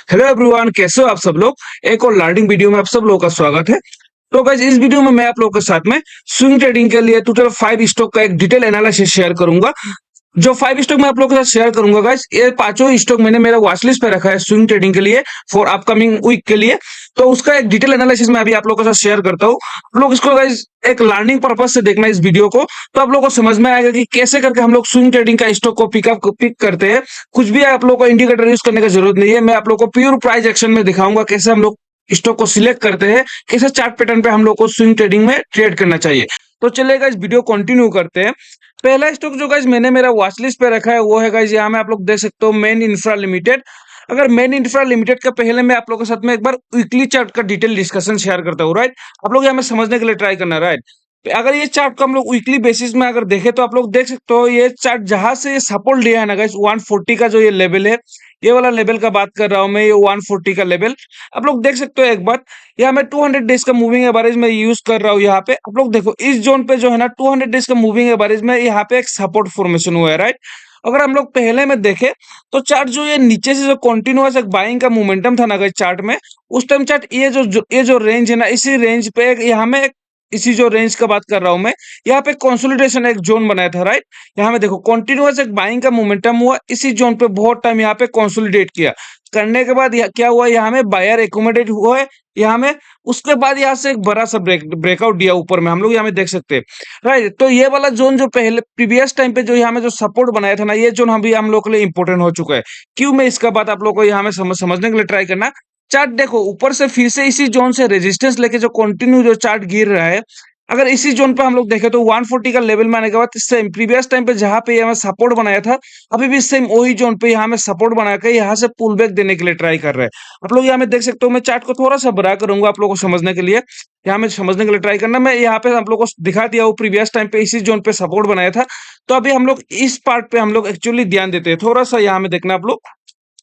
Hello everyone, कैसे हो आप सब लोग। एक और लर्निंग वीडियो में आप सब लोगों का स्वागत है। तो गाइस, इस वीडियो में मैं आप लोगों के साथ में स्विंग ट्रेडिंग के लिए टोटल 5 स्टॉक का एक डिटेल एनालिसिस शेयर करूंगा। जो 5 स्टॉक मैं आप लोगों के साथ शेयर करूंगा गाइस, ये पांचों स्टॉक मैंने मेरा वॉच लिस्ट पे रखा है स्विंग ट्रेडिंग के लिए फॉर अपकमिंग वीक के लिए। तो उसका एक डिटेल एनालिसिस मैं अभी आप लोगों के साथ शेयर करता हूँ। आप लोग इसको गाइस एक लर्निंग पर्पज से देखना इस वीडियो को, तो आप लोगों को समझ में आएगा कि कैसे करके हम लोग स्विंग ट्रेडिंग का स्टॉक को पिक करते हैं। कुछ भी आप लोगों को इंडिकेटर यूज करने की जरूरत नहीं है। मैं आप लोगों को प्योर प्राइस एक्शन में दिखाऊंगा कैसे हम लोग स्टॉक को सिलेक्ट करते हैं, कैसे चार्ट पैटर्न पे हम लोग को स्विंग ट्रेडिंग में ट्रेड करना चाहिए। तो चलेगा, इस वीडियो कंटिन्यू करते हैं। पहला स्टॉक जो गाइस मैंने मेरा वॉच लिस्ट पे रखा है वो है गाइस, यहाँ में आप लोग देख सकते हो मेन इंफ्रा लिमिटेड। अगर मेन इंफ्रा लिमिटेड का पहले मैं आप लोगों के साथ में एक बार वीकली चार्ट का डिटेल डिस्कशन शेयर करता हूँ, राइट। आप लोग यहाँ में समझने के लिए ट्राई करना, राइट। अगर ये चार्ट को हम लोग वीकली बेसिस में अगर देखें तो आप लोग देख सकते हो ये चार्ट जहां से ये सपोर्ट लिया है ना गाइस, 140 का जो ये लेवल है, ये वाला लेवल का बात कर रहा हूं मैं, ये 140 का लेवल। आप लोग देख सकते हो एक बार, यहाँ मैं 200 डेज का मूविंग एवरेज में यूज कर रहा हूँ। यहाँ पे आप लोग देखो इस जोन पे जो है ना 200 डेज का मूविंग एवरेज में यहाँ पे एक सपोर्ट फॉर्मेशन हुआ है, राइट। अगर हम लोग पहले में देखें तो चार्ट जो ये नीचे से जो कंटिन्यूअस एक बाइंग का मोमेंटम था ना गाइस चार्ट में, उस टाइम चार्ट ये जो रेंज है ना, इसी रेंज पे यहाँ में इसी जो रेंज का बात कर रहा हूं मैं, यहाँ पे कंसोलिडेशन एक जोन बनाया था, राइट। यहाँ में देखो कंटिन्यूअस एक बाइंग का मोमेंटम हुआ, इसी जोन पे बहुत टाइम यहाँ पे कंसोलिडेट किया। करने के बाद क्या हुआ, यहाँ में बायर एकोमोडेट हुआ है यहाँ में। उसके बाद यहाँ से एक बड़ा सा ब्रेकआउट दिया ऊपर में, हम लोग यहाँ में देख सकते हैं, राइट। तो ये वाला जोन जो पहले प्रीवियस टाइम पे जो यहाँ में जो सपोर्ट बनाया था ना, ये जोन हम लोग के लिए इंपॉर्टेंट हो चुका है। क्यों, मैं इसका बात आप लोग को यहाँ में समझने के लिए ट्राई करना। चार्ट देखो ऊपर से फिर से इसी जोन से रेजिस्टेंस लेके जो कंटिन्यू जो चार्ट गिर रहा है, अगर इसी जोन पे हम लोग देखें तो 140 का लेवल में आने के बाद सेम प्रीवियस टाइम पे जहां पे हमें सपोर्ट बनाया था, अभी भी सेम वही जोन पे यहाँ में सपोर्ट बना के यहाँ से पुल बैक देने के लिए ट्राई कर रहे हैं। आप लोग यहाँ में देख सकते हो, मैं चार्ट को थोड़ा सा बड़ा करूंगा आप लोगों को समझने के लिए। यहाँ में समझने के लिए ट्राई करना, मैं यहाँ पे आप लोग को दिखा दिया हूँ प्रीवियस टाइम पे इसी जोन पे सपोर्ट बनाया था। तो अभी हम लोग इस पार्ट पे हम लोग एक्चुअली ध्यान देते हैं, थोड़ा सा यहाँ में देखना आप लोग।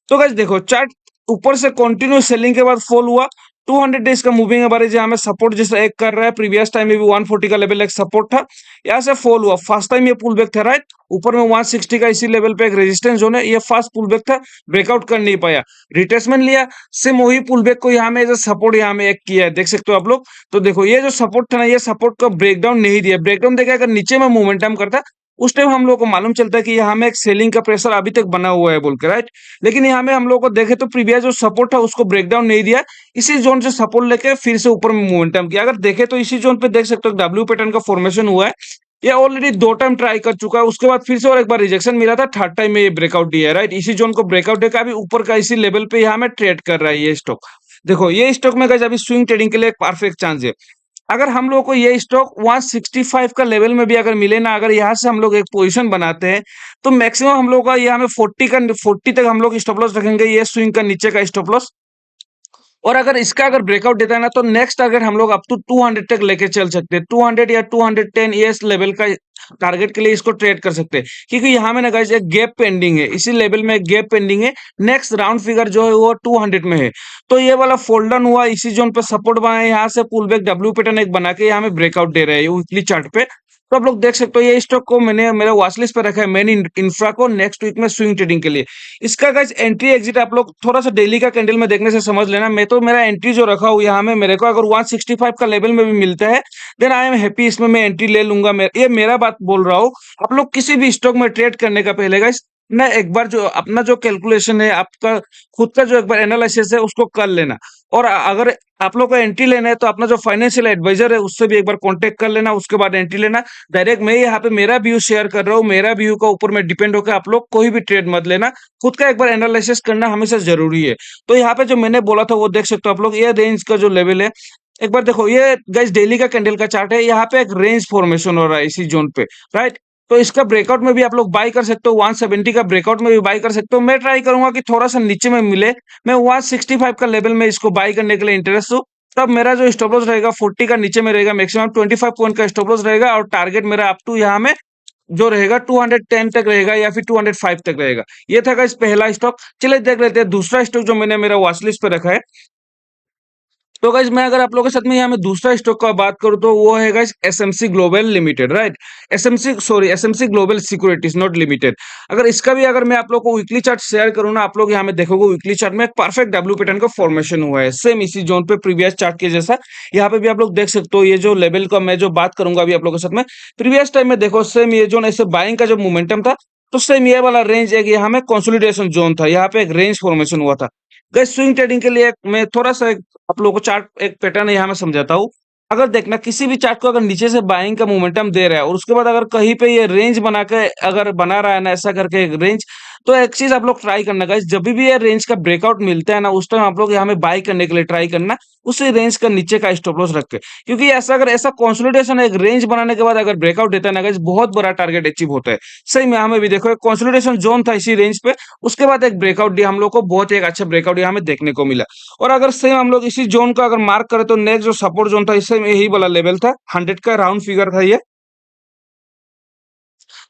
तो गाइस देखो चार्ट ऊपर से कंटिन्यू सेलिंग के बाद फॉल हुआ, 200 डेज का मूविंग एवरेज यहाँ में सपोर्ट जैसा एक कर रहा है। प्रीवियस टाइम में भी 140 का लेवल एक सपोर्ट था, यहाँ से फॉल हुआ। फर्स्ट टाइम ये पुल बैक था, राइट। ऊपर में 160 का इसी लेवल पे एक रेजिस्टेंस जोन है, ये फास्ट पुल बैक था, ब्रेकआउट कर नहीं पाया, रिट्रेसमेंट लिया। सेम वही पुल बैक को यहाँ में एज सपोर्ट यहाँ में एक किया है, देख सकते हो आप लोग। तो देखो ये जो सपोर्ट था ना, ये सपोर्ट का ब्रेकडाउन नहीं दिया। ब्रेकडाउन देखा अगर नीचे में मोमेंटम करता, उस टाइम हम लोग को मालूम चलता है कि यहाँ में एक सेलिंग का प्रेशर अभी तक बना हुआ है बोल के, राइट। लेकिन यहाँ में हम लोग को देखे तो प्रीवियस जो सपोर्ट था उसको ब्रेकडाउन नहीं दिया, इसी जोन से सपोर्ट लेके फिर से ऊपर में मोमेंटम किया। अगर देखे तो इसी जोन पे देख सकते हो डब्ल्यू पैटर्न का फॉर्मेशन हुआ है। ये ऑलरेडी 2 टाइम ट्राई कर चुका है, उसके बाद फिर से और एक बार रिजेक्शन मिला था, थर्ड टाइम में ये ब्रेकआउट दिया है, राइट। इसी जोन को ब्रेकआउट देकर अभी ऊपर का इसी लेवल पे यहाँ में ट्रेड कर रहा है ये स्टॉक। देखो ये स्टॉक में गाइस अभी स्विंग ट्रेडिंग के लिए एक परफेक्ट चांस है। अगर हम लोग को ये स्टॉक 165 का लेवल में भी अगर मिले ना, अगर यहाँ से हम लोग एक पोजीशन बनाते हैं, तो मैक्सिमम हम लोग का यहाँ में 40 तक हम लोग स्टॉप लॉस रखेंगे, ये स्विंग का नीचे का स्टॉप लॉस। और अगर इसका अगर ब्रेकआउट देता है ना, तो नेक्स्ट टारगेट हम लोग अप टू 200 तक लेके चल सकते हैं। 200 या 210 ये इस लेवल का टारगेट के लिए इसको ट्रेड कर सकते हैं। क्योंकि यहाँ में ना गाइस एक गैप पेंडिंग है, इसी लेवल में एक गैप पेंडिंग है। नेक्स्ट राउंड फिगर जो है वो 200 में है। तो ये वाला फोल्ड डाउन हुआ, इसी जोन पे सपोर्ट बनाया, यहाँ से पुल बैक डब्ल्यू पैटर्न एक बना के यहाँ में ब्रेकआउट दे रहे हैं वीकली चार्ट पे। तो आप लोग देख सकते हो ये स्टॉक को मैंने मेरा वॉच लिस्ट पे रखा है मेन इंफ्रा को नेक्स्ट वीक में स्विंग ट्रेडिंग के लिए। इसका गाइस एंट्री एग्जिट आप लोग थोड़ा सा डेली का कैंडल में देखने से समझ लेना। मैं तो मेरा एंट्री जो रखा हूँ यहाँ में, मेरे को अगर 165 का लेवल में भी मिलता है, देन आई एम हैप्पी, इसमें मैं एंट्री ले लूंगा। ये मेरा बात बोल रहा हूँ। आप लोग किसी भी स्टॉक में ट्रेड करने का पहले गाइस ना एक बार जो अपना जो कैलकुलेशन है, आपका खुद का जो एक बार एनालिसिस है उसको कर लेना। और अगर आप लोग को एंट्री लेना है तो अपना जो फाइनेंशियल एडवाइजर है उससे भी एक बार कांटेक्ट कर लेना, उसके बाद एंट्री लेना। डायरेक्ट मैं यहाँ पे मेरा व्यू शेयर कर रहा हूँ, मेरा व्यू का ऊपर में डिपेंड होकर आप लोग कोई भी ट्रेड मत लेना। खुद का एक बार एनालिसिस करना हमेशा जरूरी है। तो यहाँ पे जो मैंने बोला था वो देख सकते हो आप लोग, ये रेंज का जो लेवल है, एक बार देखो ये गाइस डेली का कैंडल का चार्ट है, यहाँ पे एक रेंज फॉर्मेशन हो रहा है इसी जोन पे, राइट। तो इसका ब्रेकआउट में भी आप लोग बाय कर सकते हो, 170 का ब्रेकआउट में भी बाय कर सकते हो। मैं ट्राई करूंगा कि थोड़ा सा नीचे में मिले, मैं 165 का लेवल में इसको बाय करने के लिए इंटरेस्ट हूँ। तब मेरा जो स्टॉप लॉस रहेगा 40 का नीचे में रहेगा, मैक्सिमम 25 पॉइंट का स्टॉप लॉस रहेगा, और टारगेट मेरा अप टू यहाँ में जो रहेगा 210 तक रहेगा या फिर 205 तक रहेगा। ये था गाइस पहला स्टॉक। चलिए देख लेते हैं दूसरा स्टॉक जो मैंने मेरा वॉच लिस्ट पे रखा है। तो गाइज मैं अगर आप लोगों के साथ में यहाँ में दूसरा स्टॉक का बात करूँ तो वो है guys SMC global limited, right. SMC global securities not limited. अगर इसका भी अगर मैं आप लोग को वीकली चार्ट शेयर करूँ ना, आप लोग यहाँ में देखोगे वीकली चार्ट में एक परफेक्ट डब्ल्यू पैटर्न का फॉर्मेशन हुआ है, सेम इसी जोन पे प्रीवियस चार्ट के जैसा। यहाँ पे भी आप लोग देख सकते हो, ये जो लेवल का मैं जो बात करूंगा अभी आप लोगों के साथ में, प्रीवियस टाइम में देखो सेम ये जोन ऐसे बाइंग का जो मोमेंटम था, तो सेम ये वाला रेंज एक यहाँ में कंसोलिडेशन जोन था, यहाँ पे एक रेंज फॉर्मेशन हुआ था। गाइस स्विंग ट्रेडिंग के लिए मैं थोड़ा सा आप लोगों को चार्ट एक पैटर्न यहाँ मैं समझाता हूँ। अगर देखना किसी भी चार्ट को अगर नीचे से बाइंग का मोमेंटम दे रहा है और उसके बाद अगर कहीं पे ये रेंज बना के अगर बना रहा है ना, ऐसा करके एक रेंज, तो एक चीज आप लोग ट्राई करना गाइस, जब भी ये रेंज का ब्रेकआउट मिलता है ना, उस टाइम आप लोग यहाँ में बाई करने के लिए ट्राई करना, उसी रेंज का नीचे का स्टॉप लॉस रख के। क्योंकि ऐसा अगर ऐसा कंसोलिडेशन एक रेंज बनाने के बाद अगर ब्रेकआउट देता है ना गाइस, बहुत बड़ा टारगेट अचीव होता है। सही में यहाँ में भी देखो एक कंसोलिडेशन जोन था इसी रेंज पे, उसके बाद एक ब्रेकआउट दिया हम लोग को, बहुत ही एक अच्छा ब्रेकआउट यहाँ में देखने को मिला। और अगर सेम हम लोग इसी जोन का अगर मार्क करें तो नेक्स्ट जो सपोर्ट जोन था इससे यही वाला लेवल था, 100 का राउंड फिगर था ये।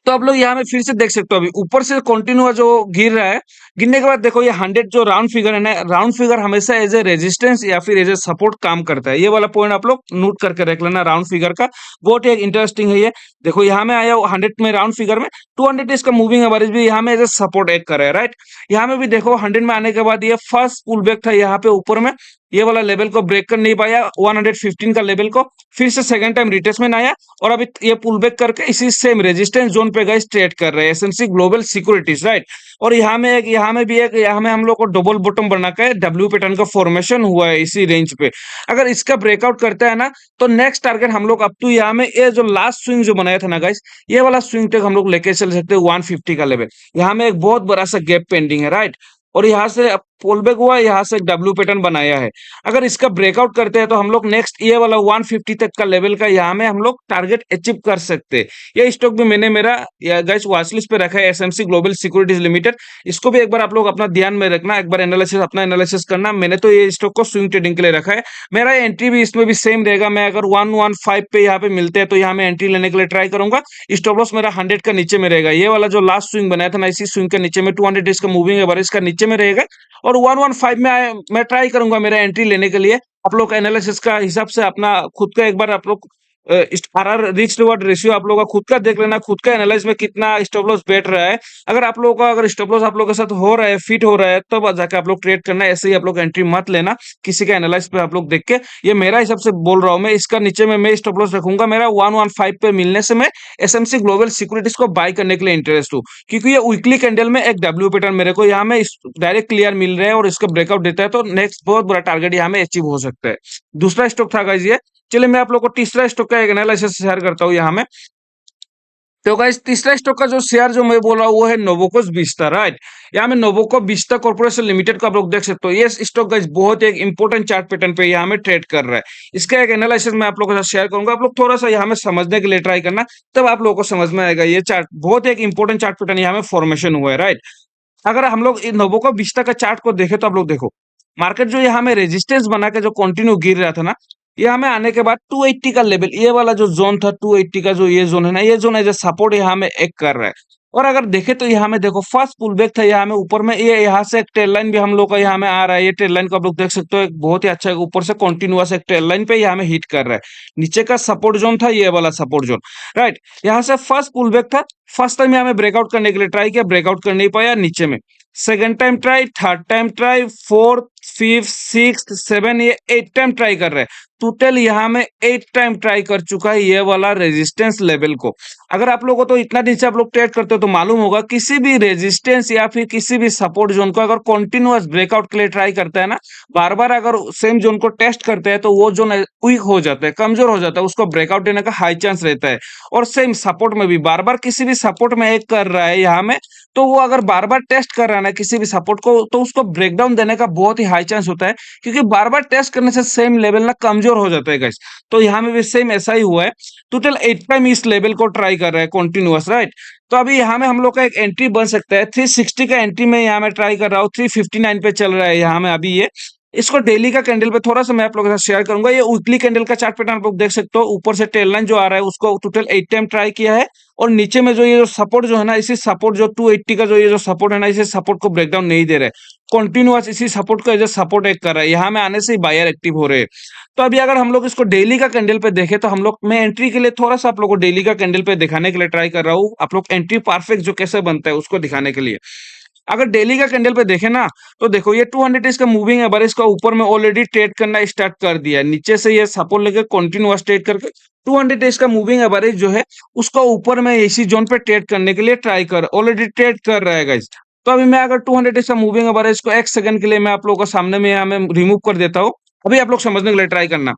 तो आप लोग यहाँ में फिर से देख सकते हो, अभी ऊपर से कंटिन्यू जो गिर रहा है, गिरने के बाद देखो ये 100 जो राउंड फिगर है ना, राउंड फिगर हमेशा एज ए रेजिस्टेंस या फिर एज ए सपोर्ट काम करता है। ये वाला पॉइंट आप लोग नोट करके रख लेना राउंड फिगर का, बहुत ही इंटरेस्टिंग है ये। देखो यहाँ में आया 100 में राउंड फिगर में 200 इसका मूविंग एवरेज भी यहाँ में एज ए सपोर्ट एक कर रहा है, राइट। यहाँ में भी देखो 100 में आने के बाद ये फर्स्ट पुल बैक था यहाँ पे ऊपर में, ये वाला लेवल को ब्रेक कर नहीं पाया 115 का लेवल को, फिर से सेकंड टाइम रिटेस्टमेंट आया और अभी ये पुल बैक करके इसी सेम रेजिस्टेंस जोन पे गाइस ट्रेड कर रहे हैं एसएमसी ग्लोबल सिक्योरिटीज, राइट। और यहाँ में भी एक यहाँ में हम लोग को डबल बॉटम बना के डब्ल्यू पैटर्न का फॉर्मेशन हुआ है इसी रेंज पे। अगर इसका ब्रेकआउट करता है ना, तो नेक्स्ट टारगेट हम लोग अप टू यहाँ में ये जो लास्ट स्विंग जो बनाया था ना गाइस, ये वाला स्विंग टेक हम लोग लेके चल सकते हैं 150 का लेवल। यहाँ में एक बहुत बड़ा सा गैप पेंडिंग है, राइट। और यहाँ से पुल बैक हुआ, यहाँ से डब्ल्यू पैटर्न बनाया है। अगर इसका ब्रेकआउट करते हैं तो हम लोग नेक्स्ट ये वाला 150 तक का लेवल का यहाँ में हम लोग टारगेट अचीव कर सकते हैं। ये स्टॉक भी मैंने मेरा गाइस वॉच लिस्ट पे रखा है, एसएमसी ग्लोबल सिक्योरिटीज लिमिटेड। इसको भी एक बार आप लोग अपना ध्यान में रखना, एक बार एनालिसिस अपना एनालिसिस करना। मैंने तो ये स्टॉक को स्विंग ट्रेडिंग के लिए रखा है। मेरा एंट्री भी इसमें भी सेम रहेगा, मैं अगर 115 पे यहाँ पे मिलते हैं तो यहाँ में एंट्री लेने के लिए ट्राई करूंगा। स्टॉप लॉस मेरा 100 का नीचे में रहेगा, ये वाला जो लास्ट स्विंग बनाया था ना, इसी स्विंग के नीचे में 200 डेज का मूविंग एवरेज का नीचे में रहेगा। और 115 में मैं ट्राई करूंगा मेरा एंट्री लेने के लिए। आप लोग एनालिसिस का हिसाब से अपना खुद का एक बार आप लोग आरआर रिच रिवॉर्ड रेशियो आप लोगों का खुद का देख लेना, खुद का एनालाइज में कितना स्टॉप लॉस बैठ रहा है। अगर आप लोगों का अगर स्टॉप लॉस आप लोगों के साथ हो रहा है, फिट हो रहा है, तब जाके आप लोग ट्रेड करना है। ऐसे ही आप लोग एंट्री मत लेना किसी का एनालाइज पे आप लोग देख के। ये मेरा हिसाब से बोल रहा हूँ मैं, इसका नीचे में मैं स्टॉप लॉस रखूंगा मेरा 115 पे मिलने से मैं एसएमसी ग्लोबल सिक्योरिटीज को बाय करने के लिए इंटरेस्ट हूँ। क्योंकि ये वीकली कैंडल में एक डब्ल्यू पैटर्न मेरे को यहाँ में डायरेक्ट क्लियर मिल रहा है और इसका ब्रेकआउट देता है तो नेक्स्ट बहुत बड़ा टारगेट यहाँ में अचीव हो सकता है। दूसरा स्टॉक था गाइस ये। चलिए मैं आप लोग को तीसरा स्टॉक का एक एनालिसिस शेयर करता हूँ यहाँ में। तो गाइस तीसरा स्टॉक का जो शेयर जो मैं बोल रहा हूँ वो है नोवोकोस विस्ता, राइट। यहाँ में नोवोको विस्ता कॉर्पोरेशन लिमिटेड का आप लोग देख सकते हो। ये स्टॉक गाइस बहुत एक इंपॉर्टेंट चार्ट पैटर्न पे यहाँ में ट्रेड कर रहा है। इसका एक एनालिसिस मैं आप लोगों के साथ शेयर करूंगा, आप लोग थोड़ा सा यहाँ में समझने के लिए ट्राई करना, तब आप लोगों को समझ में आएगा। ये चार्ट बहुत एक इंपॉर्टेंट चार्ट पैटर्न यहाँ में फॉर्मेशन हुआ है, राइट। अगर हम लोग नोवोको विस्ता का चार्ट को देखें तो आप लोग देखो, मार्केट जो यहाँ में रेजिस्टेंस बना के जो कंटिन्यू गिर रहा था ना, यहाँ में आने के बाद 280 का लेवल, ये वाला जो जोन था 280 का जो ये जोन है ना, ये जोन एज ए सपोर्ट यहाँ में एक कर रहा है। और अगर देखे तो यहाँ में देखो फर्स्ट पुल बैक था यहाँ में ऊपर में, ये यहाँ से एक ट्रेल लाइन भी हम लोग का यहाँ में आ रहा है। ये ट्रेल लाइन को आप लोग देख सकते हो, एक बहुत ही अच्छा ऊपर से कंटिन्यूअस एक ट्रेल लाइन पे यहाँ में हिट कर रहा है। नीचे का सपोर्ट जोन था ये वाला सपोर्ट जोन, राइट। यहाँ से फर्स्ट पुल बैक था, फर्स्ट टाइम यहाँ में ब्रेकआउट करने के लिए ट्राई किया, ब्रेकआउट कर नहीं पाया नीचे में। Second time try, third time try, fourth, fifth, six, seven, ये 8 टाइम ट्राई कर रहे हैं। टोटल यहाँ में 8 टाइम ट्राई कर चुका है ये वाला रेजिस्टेंस लेवल को। अगर आप लोगों को तो इतना नीचे आप लोग ट्रेड करते हो तो मालूम होगा, किसी भी रेजिस्टेंस या फिर किसी भी सपोर्ट जोन को अगर कंटिन्यूअस ब्रेकआउट के लिए ट्राई करता है ना, बार बार अगर सेम जोन को टेस्ट करते हैं तो वो जोन वीक हो जाता है, कमजोर हो जाता है, उसको ब्रेकआउट देने का हाई चांस रहता है। और सेम सपोर्ट में भी बार बार किसी भी सपोर्ट में एक कर रहा है यहाँ में, तो वो अगर बार बार टेस्ट कर रहा है ना किसी भी सपोर्ट को, तो उसको ब्रेकडाउन देने का बहुत ही हाई चांस होता है। क्योंकि बार बार टेस्ट करने से सेम लेवल ना कमजोर हो जाता है गाइस। तो यहाँ में भी सेम ऐसा ही हुआ है। टोटल 8 टाइम इस लेवल को ट्राई कर रहा है कंटिन्यूअस, राइट। तो अभी यहाँ में हम लोग का एक एंट्री बन सकता है 360 का एंट्री में यहाँ में ट्राई कर रहा हूँ, 359 पे चल रहा है यहाँ में अभी ये इसको डेली का कैंडल पे थोड़ा सा मैं आप लोगों के साथ शेयर करूंगा। ये वीकली कैंडल का चार्ट पैटर्न आप लोग देख सकते हो, ऊपर से टेल लाइन जो आ रहा है उसको टोटल 8 टाइम ट्राई किया है, और नीचे में जो ये जो सपोर्ट जो है ना, इसी सपोर्ट जो 280 का जो ये जो सपोर्ट है ना, इसी सपोर्ट को ब्रेकडाउन नहीं दे रहे, कंटिन्यूअस इसी सपोर्ट को एज ए सपोर्ट एक कर रहा है, यहाँ में आने से ही बायर एक्टिव हो रहे हैं। तो अभी अगर हम लोग इसको डेली का कैंडल पे देखें तो हम लोग, मैं एंट्री के लिए थोड़ा सा आप लोग को डेली का कैंडल पे दिखाने के लिए ट्राई कर रहा हूँ, आप लोग एंट्री परफेक्ट जो कैसे बनता है उसको दिखाने के लिए। अगर डेली का कैंडल पे देखें ना, तो देखो ये 200 डेज का मूविंग एवरेज का ऊपर में ऑलरेडी ट्रेड करना स्टार्ट कर दिया है, नीचे से ये सपोर्ट लेके कंटिन्यूअस ट्रेड करके 200 डेज का मूविंग एवरेज जो है उसका ऊपर में इसी जोन पे ट्रेड करने के लिए ट्राई कर ऑलरेडी ट्रेड कर रहा है गाइस। तो अभी मैं अगर 200 डेज का मूविंग एवरेज को एक सेकंड के लिए मैं आप लोगों को सामने में यहाँ में रिमूव कर देता हूँ, अभी आप लोग समझने के लिए ट्राई करना।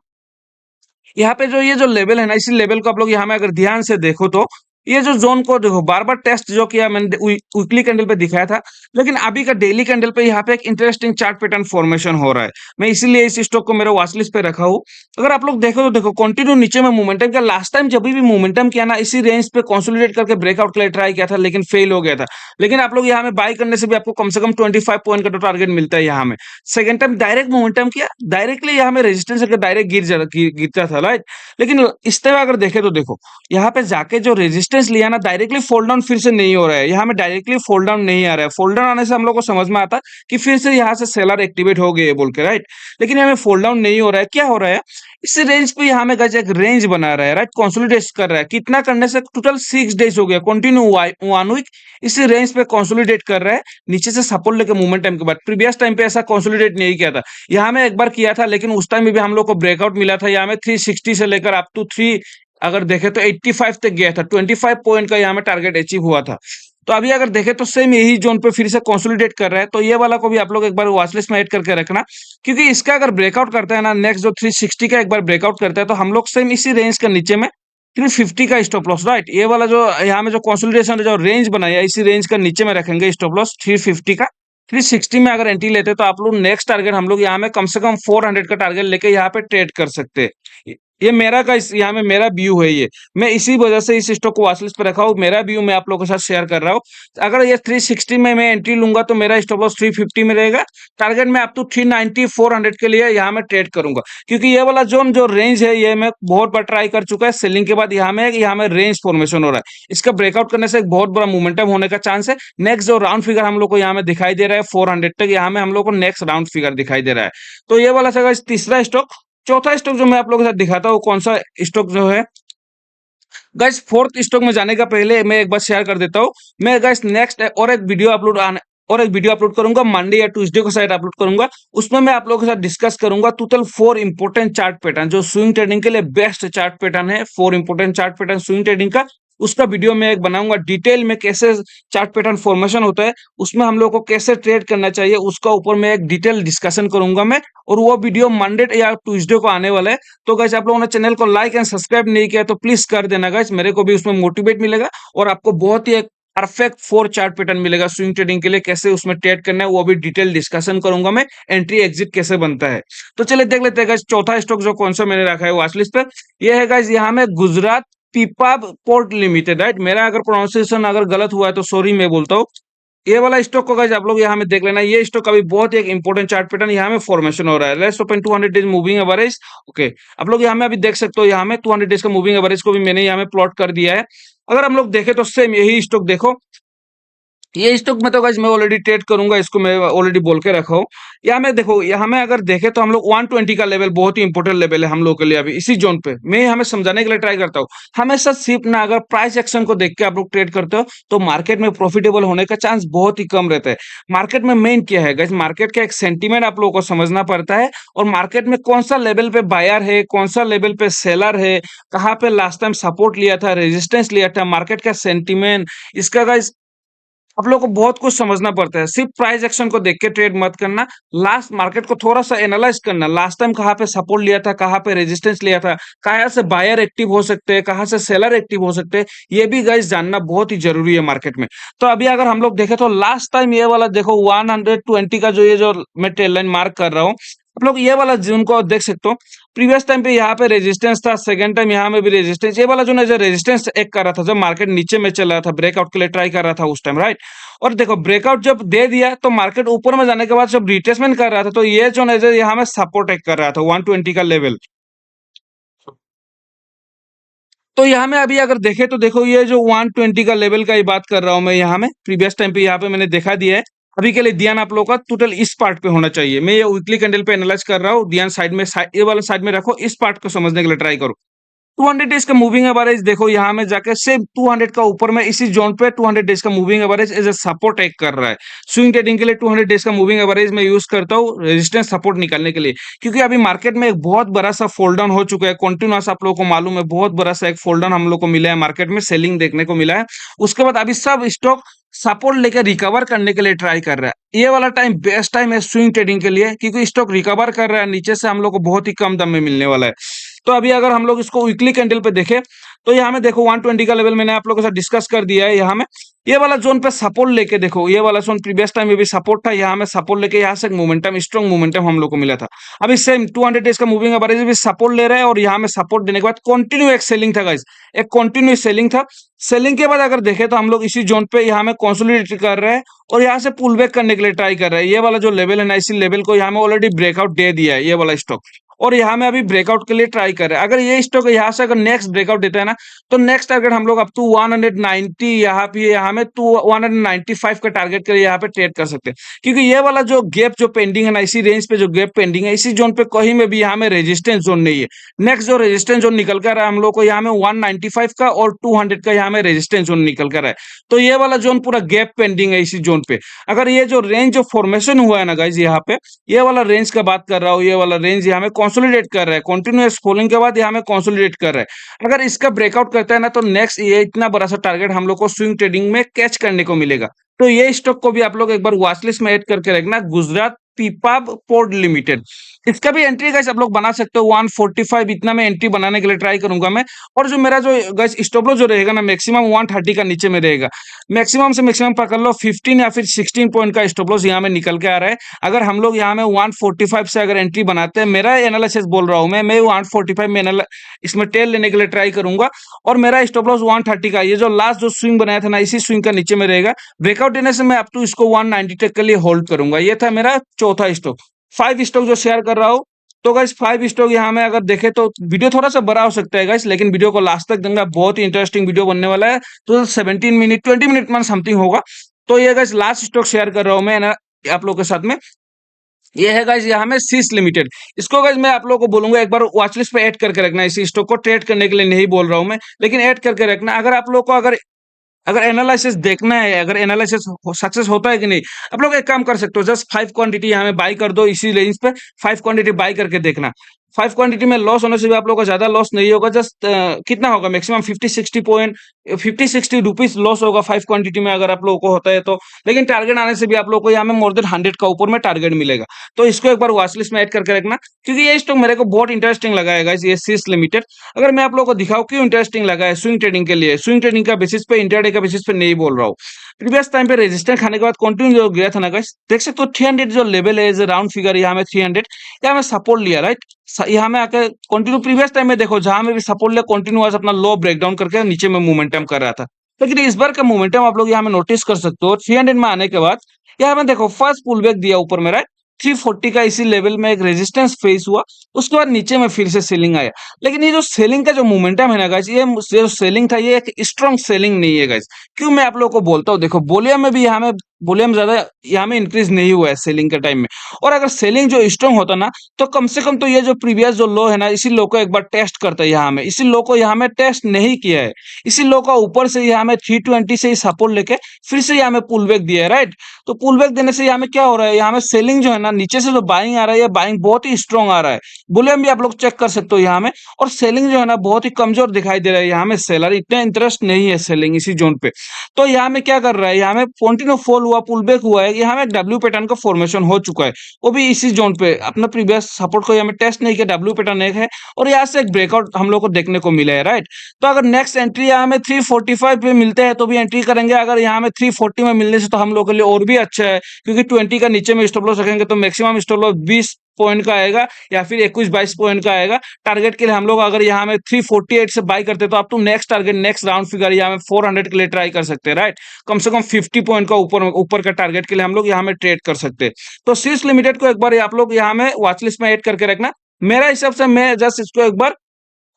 यहाँ पे जो ये जो लेवल है ना, इसी लेवल को आप लोग यहाँ में अगर ध्यान से देखो तो ये जो जोन को देखो, बार बार टेस्ट जो किया मैंने वीकली कैंडल पे दिखाया था, लेकिन अभी का डेली कैंडल पे यहाँ पे एक इंटरेस्टिंग चार्ट पैटर्न फॉर्मेशन हो रहा है। मैं इसीलिए इस स्टॉक को मेरे वॉच लिस्ट पे रखा हूँ। अगर आप लोग देखो तो देखो कंटिन्यू नीचे में मोमेंटम का, लास्ट टाइम जब भी मोमेंटम किया ना इसी रेंज पे कंसोलिडेट करके ब्रेकआउट के लिए ट्राई किया था, लेकिन फेल हो गया था। लेकिन आप लोग यहाँ में बाय करने से भी आपको कम से कम 25 पॉइंट का तो टारगेट मिलता है यहाँ में। सेकंड टाइम डायरेक्ट मोमेंटम किया, डायरेक्टली यहाँ में रेजिस्टेंस करके डायरेक्ट गिरता था, राइट। लेकिन इस तरह अगर देखे तो देखो यहाँ पे जाके जो रेजिस्टेंस लिया ना, डायरेक्टली फोल्ड डाउन फिर से नहीं हो रहा है, यहाँ में डायरेक्टली फोल्ड डाउन नहीं आ रहा है। फोल्ड डाउन आने से हम लोग को समझ में आता कि फिर से यहाँ से सेलर एक्टिवेट हो गए बोल के, राइट। लेकिन यहाँ में फोल्ड डाउन नहीं हो रहा है, क्या हो रहा है, इस रेंज पे यहाँ में गाइस एक रेंज बना रहा है, राइट, कंसोलिडेट कर रहा है। कितना करने से टोटल 6 डेज हो गया कंटिन्यू 1 वीक इसी रेंज पे कंसोलिडेट कर रहा है, नीचे से सपोर्ट लेके मूवमेंट टाइम के बाद। प्रीवियस टाइम पे ऐसा कंसोलिडेट नहीं किया था, यहाँ में एक बार किया था, लेकिन उस टाइम में भी हम लोग को ब्रेकआउट मिला था, यहाँ में 360 से लेकर अप टू 3 अगर देखे तो 85 तक गया था, 25 पॉइंट का यहाँ में टारगेट अचीव हुआ था। तो अभी अगर देखे तो सेम यही जोन पे फिर से कंसोलिडेट कर रहा है, तो ये वाला को भी आप लोग एक बार वॉच लिस्ट में ऐड करके रखना, क्योंकि इसका अगर ब्रेकआउट करता है ना, नेक्स्ट जो 360 का एक बार ब्रेकआउट करता है, तो हम लोग सेम इसी रेंज के नीचे में 350 का स्टॉप लॉस, राइट। ये वाला जो यहाँ में जो कंसोलिडेशन जो रेंज बनाया इसी रेंज का नीचे में रखेंगे स्टॉप लॉस 350 का। 360 में अगर एंट्री लेते तो आप लोग नेक्स्ट टारगेट हम लोग यहाँ में कम से कम 400 का टारगेट लेके यहाँ पे ट्रेड कर सकते हैं। ये मेरा का यहाँ में मेरा व्यू है, ये मैं इसी वजह से इस स्टॉक को वॉच लिस्ट पे रखा हूँ, मेरा व्यू मैं आप लोगों के साथ शेयर कर रहा हूँ। अगर ये 360 में मैं एंट्री लूंगा तो मेरा स्टॉप लॉस 350 में रहेगा, टारगेट में अप टू 390 400 के लिए यहाँ में ट्रेड करूंगा, क्योंकि ये वाला जोन जो रेंज है ये मैं बहुत बार ट्राई कर चुका है। सेलिंग के बाद यहाँ में रेंज फॉर्मेशन हो रहा है, इसका ब्रेकआउट करने से एक बहुत बड़ा मोमेंटम होने का चांस है। नेक्स्ट जो राउंड फिगर हम लोग को यहाँ में दिखाई दे रहा है 400 तक, यहाँ में हम लोग को नेक्स्ट राउंड फिगर दिखाई दे रहा है। तो ये वाला था तीसरा स्टॉक। चौथा स्टॉक जो मैं आप लोगों के साथ दिखाता हूँ कौन सा स्टॉक जो है गाइस, फोर्थ स्टॉक में जाने का पहले मैं एक बार शेयर कर देता हूँ। मैं गाइस नेक्स्ट और एक वीडियो अपलोड करूंगा, मंडे या ट्यूसडे को शायद अपलोड करूंगा। उसमें मैं आप लोगों के साथ डिस्कस करूंगा टोटल 4 इंपोर्टेंट चार्ट पैटर्न जो स्विंग ट्रेडिंग के लिए बेस्ट चार्ट पैटर्न है। 4 important chart pattern swing trading का, उसका वीडियो मैं एक बनाऊंगा डिटेल में, कैसे चार्ट पैटर्न फॉर्मेशन होता है, उसमें हम लोग को कैसे ट्रेड करना चाहिए, उसका ऊपर मैं एक डिटेल डिस्कशन करूंगा मैं, और वो वीडियो मंडे या ट्यूसडे को आने वाला है। तो गाइस आप लोगों ने चैनल को लाइक एंड सब्सक्राइब नहीं किया तो प्लीज कर देना गाइस, मेरे को भी उसमें मोटिवेट मिलेगा और आपको बहुत ही एक परफेक्ट 4 चार्ट पैटर्न मिलेगा स्विंग ट्रेडिंग के लिए, कैसे उसमें ट्रेड करना है वो भी डिटेल डिस्कशन करूंगा मैं, एंट्री एग्जिट कैसे बनता है। तो चलिए देख लेते हैं गाइस चौथा स्टॉक जो कौन सा मैंने रखा है वॉच लिस्ट पे। ये है गाइस यहाँ में गुजरात पीपाब पोर्ट लिमिटेड, राइट। मेरा अगर प्रोनाउंसिएशन अगर गलत हुआ है तो सॉरी मैं बोलता हूँ। ये वाला स्टॉक को गाइस आप लोग यहाँ में देख लेना, ये स्टॉक अभी बहुत ही एक इंपॉर्टेंट चार्ट पैटर्न यहाँ में फॉर्मेशन हो रहा है। Let's open 200 days moving average. Okay, आप लोग यहाँ में अभी देख सकते हो, यहाँ में 200 डेज का मूविंग एवरेज को भी मैंने यहाँ में प्लॉट कर दिया है। अगर हम लोग देखें तो सेम यही स्टॉक देखो, ये स्टॉक में तो गाइस मैं ऑलरेडी ट्रेड करूंगा, इसको मैं ऑलरेडी बोल के रखा हूँ। यहाँ में देखो, यहाँ में अगर देखें तो हम लोग 120 का लेवल बहुत ही इंपॉर्टेंट लेवल है हम लोग के लिए अभी इसी जोन पे। मैं हमें समझाने के लिए ट्राई करता हूँ, हमेशा सिर्फ ना अगर प्राइस एक्शन को देख के आप लोग ट्रेड करते हो तो मार्केट में प्रॉफिटेबल होने का चांस बहुत ही कम रहता है। मार्केट में मेन क्या है गाइस, मार्केट का एक सेंटीमेंट आप लोगों को समझना पड़ता है, और मार्केट में कौन सा लेवल पे बायर है, कौन सा लेवल पे सेलर है, कहाँ पे लास्ट टाइम सपोर्ट लिया था, रेजिस्टेंस लिया था, मार्केट का सेंटीमेंट, इसका गाइस आप लोगों को बहुत कुछ समझना पड़ता है। सिर्फ प्राइस एक्शन को देख के ट्रेड मत करना, लास्ट मार्केट को थोड़ा सा एनालाइज करना, लास्ट टाइम कहाँ पे सपोर्ट लिया था, कहाँ पे रेजिस्टेंस लिया था, कहाँ से बायर एक्टिव हो सकते हैं, कहाँ से सेलर एक्टिव हो सकते हैं, ये भी गाइस जानना बहुत ही जरूरी है मार्केट में। तो अभी अगर हम लोग देखें तो लास्ट टाइम ये वाला देखो 120 का जो ये जो मैं ट्रेड लाइन मार्क कर रहा हूँ, आप लोग ये वाला जोन को देख सकते हो। प्रीवियस टाइम पे यहाँ पे रेजिस्टेंस था, सेकंड टाइम यहाँ में भी रेजिस्टेंस, ये वाला जो ना जो रेजिस्टेंस एक कर रहा था, जब मार्केट नीचे में चल रहा था, ब्रेकआउट के लिए ट्राई कर रहा था उस टाइम, राइट। और देखो ब्रेकआउट जब दे दिया तो मार्केट ऊपर में जाने के बाद जब रिट्रेसमेंट कर रहा था, तो ये जो ना यहाँ में सपोर्ट एक कर रहा था 120 का लेवल। तो यहाँ में अभी अगर देखें तो देखो ये जो 120 का लेवल का ही बात कर रहा हूँ मैं, यहाँ में प्रीवियस टाइम पे यहाँ पे मैंने देखा दिया है। अभी के लिए ध्यान आप लोगों का टोटल इस पार्ट पे होना चाहिए। मैं ये वीकली कैंडल पे एनालाइज कर रहा हूँ, ध्यान साइड में ये वाला साइड में रखो, इस पार्ट को समझने के लिए ट्राई करो। 200 डेज का मूविंग एवरेज देखो, यहाँ में जाके सेम 200 का ऊपर में इसी जोन पे 200 डेज का moving average as a support एक कर रहा है। स्विंग ट्रेडिंग के लिए 200 डेज का मूविंग एवरेज मैं यूज करता हूँ रेजिस्टेंस सपोर्ट निकालने के लिए, क्योंकि अभी मार्केट में एक बहुत बड़ा सा फोल्ड डाउन हो चुका है कंटिन्यूअस। आप लोगों को मालूम है बहुत बड़ा सा एक फोल्ड डाउन हम लोग को मिला है, मार्केट में सेलिंग देखने को मिला है। उसके बाद अभी सब स्टॉक सपोर्ट लेकर रिकवर करने के लिए ट्राई कर रहा है। ये वाला टाइम बेस्ट टाइम है स्विंग ट्रेडिंग के लिए, क्योंकि स्टॉक रिकवर कर रहा है, नीचे से हम लोग को बहुत ही कम दाम में मिलने वाला है। तो अभी अगर हम लोग इसको वीकली कैंडल पे देखें तो यहाँ में देखो 120 का लेवल मैंने आप लोगों के साथ डिस्कस कर दिया है। यहाँ में ये वाला जोन पे सपोर्ट लेके देखो, ये वाला जोन प्रीवियस टाइम में भी सपोर्ट था, यहाँ में सपोर्ट लेके यहाँ से एक मोमेंटम, स्ट्रॉन्ग मोमेंटम हम लोग को मिला था। अभी सेम 200 डेज का मूविंग एवरेज भी सपोर्ट ले रहा है, और यहाँ में सपोर्ट देने के बाद कंटिन्यू एक सेलिंग था गाइस, एक कंटिन्यू सेलिंग था। सेलिंग के बाद अगर देखें तो हम लोग इसी जोन पे यहाँ में कंसोलिडेट कर रहे हैं और यहाँ से पुल बैक करने के लिए ट्राई कर रहे हैं। ये वाला जो लेवल है ना, इसी लेवल को यहाँ में ऑलरेडी ब्रेकआउट दे दिया है ये वाला स्टॉक, और यहाँ में अभी ब्रेकआउट के लिए ट्राई कर रहे हैं। अगर ये स्टॉक यहाँ से अगर नेक्स्ट ब्रेकआउट देता है ना, तो नेक्स्ट टारगेट हम लोग अप टू 190 यहाँ में 195 का टारगेट के लिए यहाँ पे ट्रेड कर सकते हैं, क्योंकि ये वाला जो गैप जो पेंडिंग है ना, इसी रेंज पे जो गैप पेंडिंग है, इसी जोन पे कहीं में भी यहाँ में रेजिस्टेंस जोन नहीं है। नेक्स्ट जो रेजिस्टेंस जोन निकल कर रहा है हम लोग को यहाँ में 195 का और 200 का यहाँ में रेजिस्टेंस जोन निकल कर रहा है। तो ये वाला जोन पूरा गैप पेंडिंग है इसी जोन पे। अगर ये जो रेंज जो फॉर्मेशन हुआ है ना गाइज, यहाँ पे ये वाला रेंज का बात कर रहा हूँ, ये वाला रेंज यहाँ में कंसोलिडेट कर रहा है, कंटिन्यूअस फॉलिंग के बाद यहाँ में कंसोलिडेट कर रहा है। अगर इसका ब्रेकआउट करता है ना, तो नेक्स्ट ये इतना बड़ा सा टारगेट हम लोग को स्विंग ट्रेडिंग में कैच करने को मिलेगा। तो ये स्टॉक को भी आप लोग एक बार वॉच लिस्ट में ऐड करके रखना, गुजरात पीपाब पोर्ट लिमिटेड। इसका भी एंट्री गाइस आप लोग बना सकते हो 145, इतना में एंट्री बनाने के लिए ट्राई करूंगा मैं। और जो मेरा जो गाइस स्टॉप लॉस जो रहेगा ना, मैक्सिमम 130 का नीचे में रहेगा। मैक्सिमम से मैक्सिमम पकड़ लो 15 या फिर 16 पॉइंट का स्टॉप लॉस यहाँ में निकल के आ रहा है। अगर हम लोग यहाँ में 145 से अगर एंट्री बनाते हैं, मेरा एनालिसिस बोल रहा हूँ मैं 145 में इसमें टेल लेने के लिए ट्राई करूंगा, और मेरा स्टॉप लॉस 130 का, ये जो लास्ट जो स्विंग बनाया था ना, इसी स्विंग का नीचे में रहेगा। ब्रेकआउट देने से मैं अप टू इसको 190 तक के लिए होल्ड करूंगा। ये था मेरा चौथा स्टॉक। 5 स्टॉक जो शेयर कर रहा हूँ, तो गाइस 5 स्टॉक यहाँ में अगर देखें तो वीडियो थोड़ा सा बड़ा हो सकता है गाइस, लेकिन वीडियो को लास्ट तक देंगे, बहुत ही इंटरेस्टिंग वीडियो बनने वाला है। तो 17 मिनट 20 मिनट में समथिंग होगा। तो ये गाइस लास्ट स्टॉक शेयर कर रहा हूँ मैं ना आप लोगों के साथ में। ये है गाइस यहाँ में सीस लिमिटेड। इसको गाइस मैं आप लोगों को बोलूंगा एक बार वॉच लिस्ट पे ऐड करके रखना। इसी स्टॉक को ट्रेड करने के लिए नहीं बोल रहा हूँ मैं, लेकिन ऐड करके रखना। अगर आप लोग को अगर अगर एनालिसिस देखना है, अगर एनालिसिस सक्सेस होता है कि नहीं, आप लोग एक काम कर सकते हो, जस्ट 5 क्वांटिटी यहाँ में बाई कर दो इसी रेंज पे। 5 क्वांटिटी बाई करके देखना। 5 क्वांटिटी में लॉस होने से भी आप लोगों का ज्यादा लॉस नहीं होगा। जस्ट कितना होगा, मैक्सिमम 50-60 रुपीज लॉस होगा 5 क्वांटिटी में अगर आप लोगों को होता है तो। लेकिन टारगेट आने से भी आप लोग को यहाँ में मोर देन 100 का ऊपर में टारगेट मिलेगा। तो इसको एक बार वॉच लिस्ट में ऐड करके रखना, क्योंकि ये स्टॉक मेरे को बहुत इंटरेस्टिंग लगा है गाइस, ये सीस लिमिटेड। अगर मैं आप लोगों को दिखाऊं क्यों इंटरेस्टिंग लगा है स्विंग ट्रेडिंग के लिए, स्विंग ट्रेडिंग का बेसिस पे, इंट्राडे का बेसिस पे नहीं बोल रहा हूँ। प्रीवियस टाइम पे रेजिस्टेंस खाने के बाद कंटिन्यू जो गया था ना गाइस, देख सकते हो 300 जो लेवल है, राउंड फिगर यहाँ में 300, यहाँ में सपोर्ट लिया, राइट। यहाँ में आकर कंटिन्यू प्रीवियस टाइम में देखो, जहां में भी सपोर्ट लिया कंटिन्यूअस अपना लो ब्रेकडाउन करके नीचे में मोमेंटम कर रहा था। लेकिन इस बार का मोमेंटम आप लोग यहाँ में नोटिस कर सकते हो, 300 में आने के बाद यहाँ में देखो फर्स्ट पुल बैक दिया ऊपर में, राइट। 340 का इसी लेवल में एक रेजिस्टेंस फेस हुआ, उसके बाद नीचे में फिर से सेलिंग आया। लेकिन ये जो सेलिंग का जो मोमेंटम है ना गाइस, ये जो सेलिंग था ये एक स्ट्रॉन्ग सेलिंग नहीं है गाइस। क्यों मैं आप लोगों को बोलता हूँ, देखो वॉल्यूम में भी यहाँ में वॉल्यूम ज्यादा यहाँ में इंक्रीज नहीं हुआ है सेलिंग के टाइम में। और अगर सेलिंग जो स्ट्रॉन्ग होता ना, तो कम से कम तो ये जो प्रीवियस जो लो है ना, इसी लो को एक बार टेस्ट करता है यहाँ में। इसी लो को यहाँ में टेस्ट नहीं किया है, इसी लो का ऊपर से यहाँ में 320 से ही सपोर्ट लेके फिर से यहाँ में पुल बैक दिया है, राइट। तो पुल बैक देने से यहाँ में क्या हो रहा है, यहाँ में सेलिंग जो है ना, नीचे से जो बाइंग आ रहा है, ये बाइंग बहुत ही स्ट्रॉन्ग आ रहा है। वॉल्यूम भी आप लोग चेक कर सकते हो यहाँ में। और सेलिंग जो है ना बहुत ही कमजोर दिखाई दे रहा है, यहाँ में सेलर इतना इंटरेस्ट नहीं है सेलिंग इसी जोन पे। तो यहाँ में क्या कर रहा है, यहाँ में कंटिन्यू फॉल हुआ, पुल बैक हुआ है, यहाँ में डब्ल्यू पैटर्न का फॉर्मेशन हो चुका है, वो भी इसी जोन पे। अपना प्रीवियस सपोर्ट को यहाँ में टेस्ट नहीं किया, डब्ल्यू पैटर्न एक है, और यहाँ से एक ब्रेकआउट हम लोग को देखने को मिला है, राइट। तो अगर नेक्स्ट एंट्री यहाँ में 345 पे मिलते हैं तो भी एंट्री करेंगे। अगर यहाँ में 340 में मिलने से तो हम लोग के लिए और भी अच्छा है, क्योंकि 20 का नीचे में स्टॉप लॉस रखेंगे तो मैक्सिमम स्टॉप लॉस पॉइंट का आएगा या फिर 21-22 पॉइंट का आएगा। टारगेट के लिए हम लोग अगर यहाँ में 348 से बाय करते तो आप तो next target next round figure यहाँ में 400 के लिए ट्राई कर सकते हैं, राइट। कम से कम 50 पॉइंट का ऊपर ऊपर का टारगेट के लिए हम लोग यहाँ में ट्रेड कर सकते हैं। तो शीर्ष लिमिटेड को एक बार आप लोग यहाँ में वॉच लिस्ट में ऐड करके रखना। मेरा हिसाब से मैं जस्ट इसको एक बार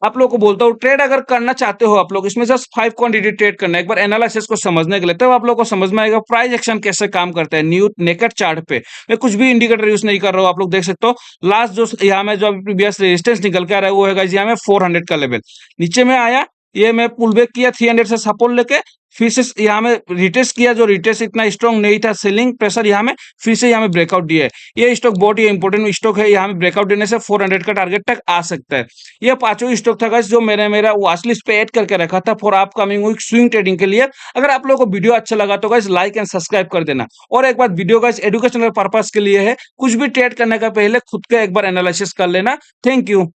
आप लोगों को बोलता हूँ, ट्रेड अगर करना चाहते हो आप लोग, इसमें जस्ट 5 क्वांटिटी ट्रेड करना है एक बार एनालिसिस को समझने के लिए, तब आप लोग को समझ में आएगा प्राइस एक्शन कैसे काम करता है न्यू नेकेड चार्ट पे। मैं कुछ भी इंडिकेटर यूज नहीं कर रहा हूँ, आप लोग देख सकते हो लास्ट जो यहाँ में जो प्रीवियस रेजिस्टेंस निकल के आ रहा है वो है यहाँ में 400 का लेवल। नीचे में आया, ये मैं पुल बैक किया 300 से सपोर्ट लेके, फिर से यहाँ में रिटेस्ट किया, जो रिटेस्ट इतना स्ट्रॉन्ग नहीं था, सेलिंग प्रेशर यहाँ में फिर से यहाँ में ब्रेकआउट दिया है। ये स्टॉक बहुत ही इंपॉर्टेंट स्टॉक है, यहाँ में ब्रेकआउट देने से 400 का टारगेट तक आ सकता है। ये पांचों स्टॉक था गाइस जो मेरा वॉच लिस्ट पे ऐड करके रखा था for upcoming week swing trading के लिए। अगर आप लोगों को वीडियो अच्छा लगा तो गाइस लाइक एंड सब्सक्राइब कर देना। और एक बात, वीडियो गाइस एजुकेशनल पर्पस के लिए है, कुछ भी ट्रेड करने का पहले खुद का एक बार एनालिसिस कर लेना। Thank you.